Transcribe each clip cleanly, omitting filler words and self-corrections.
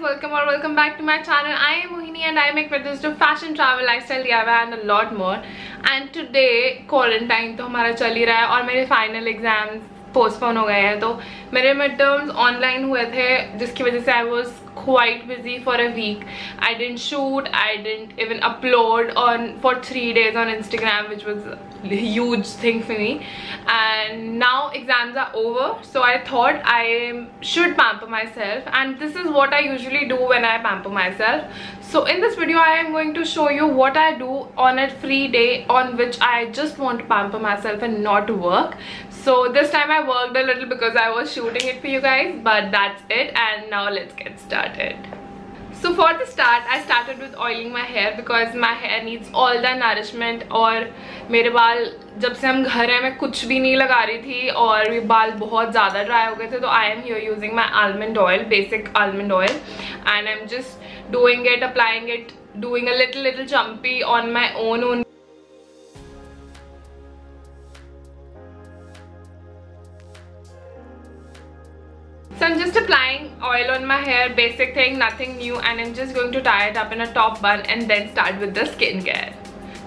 guys, welcome back to my channel. I am Mohini and I make videos to fashion, travel, lifestyle, DIY and a lot more. And today quarantine तो हमारा चल ही रहा है और मेरे final exams postpone हो गए हैं, तो मेरे midterms online हुए थे जिसकी वजह से I was quite busy for a week. I didn't shoot, I didn't even upload for 3 days on Instagram, which was a huge thing for me. And now exams are over, so I thought I should pamper myself, and this is what I usually do when I pamper myself. So in this video I am going to show you what I do on a free day on which I just want to pamper myself and not work. So this time I worked a little because I was shooting it for you guys, but that's it. And now let's get started. So for the start, I started with oiling my hair because my hair needs all the nourishment. और मेरे बाल जब से हम घर हैं मैं कुछ भी नहीं लगा रही थी और ये बाल बहुत ज़्यादा ड्राई हो गए थे, तो I am here using my almond oil, basic almond oil, and I'm just doing it, applying it, doing a little jumpy on my own. So I'm just applying oil on my hair, basic thing, nothing new, and I'm just going to tie it up in a top bun and then start with the skincare.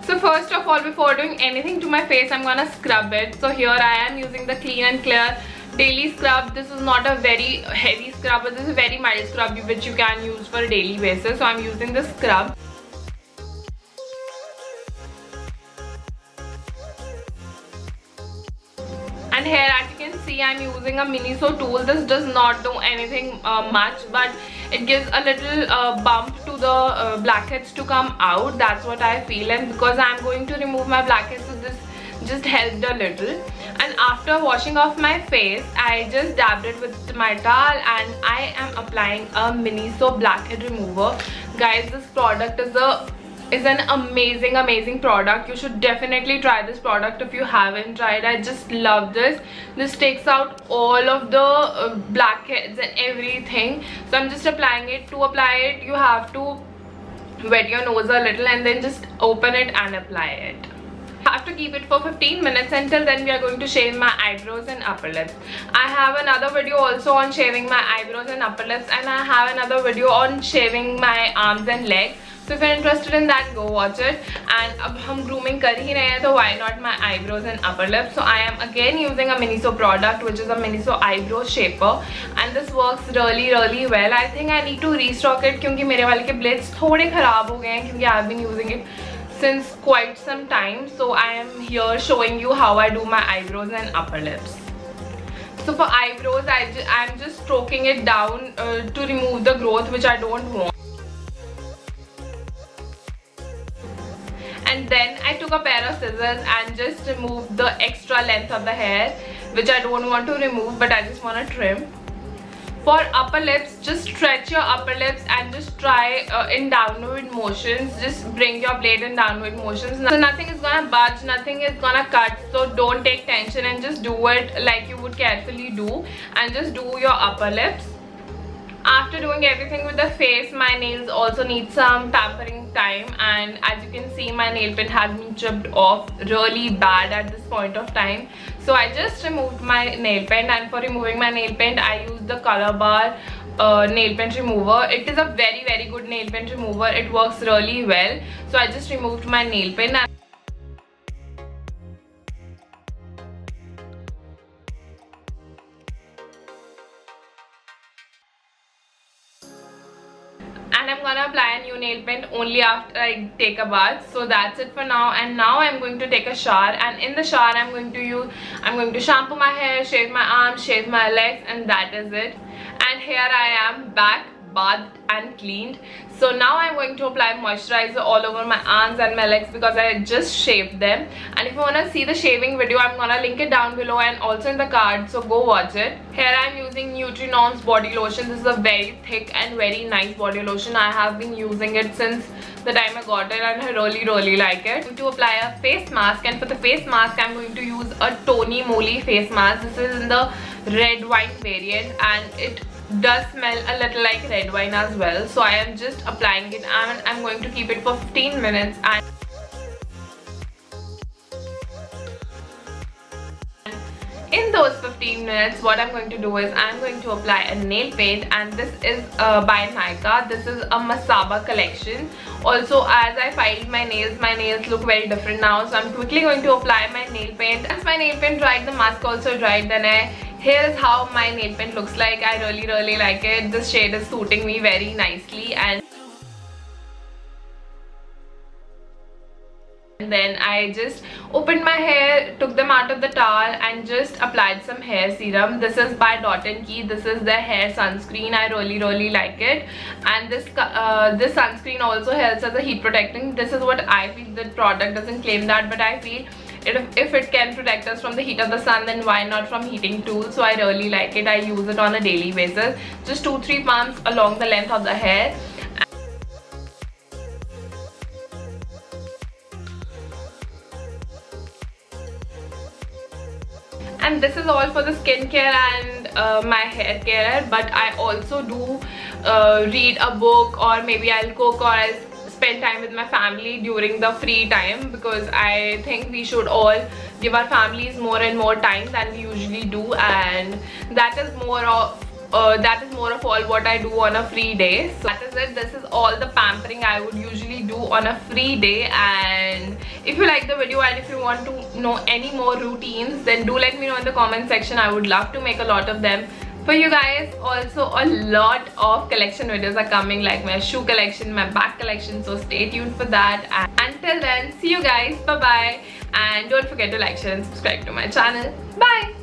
So first of all, before doing anything to my face, I'm gonna scrub it. So here I am using the Clean and Clear daily scrub. This is not a very heavy scrub, but this is a very mild scrub which you can use for a daily basis. So I'm using the scrub. And here, as you can see, I'm using a Miniso tool. This does not do anything much, but it gives a little bump to the blackheads to come out. That's what I feel, and because I'm going to remove my blackheads, so this just helped a little. And after washing off my face, I just dabbed it with my towel and I am applying a Miniso blackhead remover. Guys, this product is an amazing product. You should definitely try this product if you haven't tried. I just love this. This takes out all of the blackheads and everything. So I'm just applying it. To apply it, you have to wet your nose a little and then just open it and apply it. I have to keep it for 15 minutes. Until then we are going to shave my eyebrows and upper lips. I have another video also on shaving my eyebrows and upper lips, and I have another video on shaving my arms and legs. So if you're interested in that, go watch it. And अब हम grooming कर ही रहे हैं, तो why not my eyebrows and upper lips? So I am again using a Miniso product, which is a Miniso eyebrow shaper, and this works really well. I think I need to restock it क्योंकि मेरे वाले के blades थोड़े खराब हो गए हैं क्योंकि I've been using it since quite some time. So I am here showing you how I do my eyebrows and upper lips. So for eyebrows, I'm just stroking it down to remove the growth which I don't want. And then I took a pair of scissors and just removed the extra length of the hair which I don't want to remove, but I just want to trim. For upper lips, just stretch your upper lips and just try in downward motions. Just bring your blade in downward motions. So nothing is gonna budge, nothing is gonna cut. So don't take tension and just do it like you would carefully do, and just do your upper lips. After doing everything with the face, my nails also need some pampering time, and as you can see, my nail paint has been chipped off really bad at this point of time. So I just removed my nail paint, and for removing my nail paint I used the Color Bar nail paint remover. It is a very good nail paint remover. It works really well. So I just removed my nail paint, and I'm gonna apply a new nail paint only after I take a bath. So that's it for now. And now I'm going to take a shower, and in the shower I'm going to shampoo my hair, shave my arms, shave my legs, and that is it. And here I am back, bathed and cleaned. So now I'm going to apply moisturizer all over my arms and my legs because I just shaved them. And if you want to see the shaving video, I'm gonna link it down below and also in the card, so go watch it. Here I'm using Nutrinorm's body lotion. This is a very thick and very nice body lotion. I have been using it since the time I got it and I really like it. I'm going to apply a face mask, and for the face mask I'm going to use a Tony Moly face mask. This is in the red wine variant, and it does smell a little like red wine as well. So I am just applying it, and I'm going to keep it for 15 minutes. And in in those 15 minutes, what I'm going to do is I'm going to apply a nail paint, and this is by Nykaa. This is a Masaba collection. Also, as I filed my nails look very different now, so I'm quickly going to apply my nail paint. Once my nail paint dried, the mask also dried, then here is how my nail paint looks like. I really like it. This shade is suiting me very nicely, and then I just opened my hair, took them out of the towel, and just applied some hair serum. This is by Dot & Key. This is their hair sunscreen. I really like it, and this sunscreen also helps as a heat protecting. This is what I feel. The product doesn't claim that, but I feel if it can protect us from the heat of the sun, then why not from heating tools? So I really like it. I use it on a daily basis, just 2-3 pumps along the length of the hair. And this is all for the skincare and my hair care, but I also do read a book, or maybe I'll cook, or I'll spend time with my family during the free time, because I think we should all give our families more and more time than we usually do, and that is more of all what I do on a free day. So that is it. This is all the pampering I would usually do on a free day. And if you like the video and if you want to know any more routines, then do let me know in the comment section. I would love to make a lot of them for you guys. Also, a lot of collection videos are coming, like my shoe collection, my bag collection, so stay tuned for that. And until then, see you guys, bye bye, and don't forget to like, share and subscribe to my channel. Bye.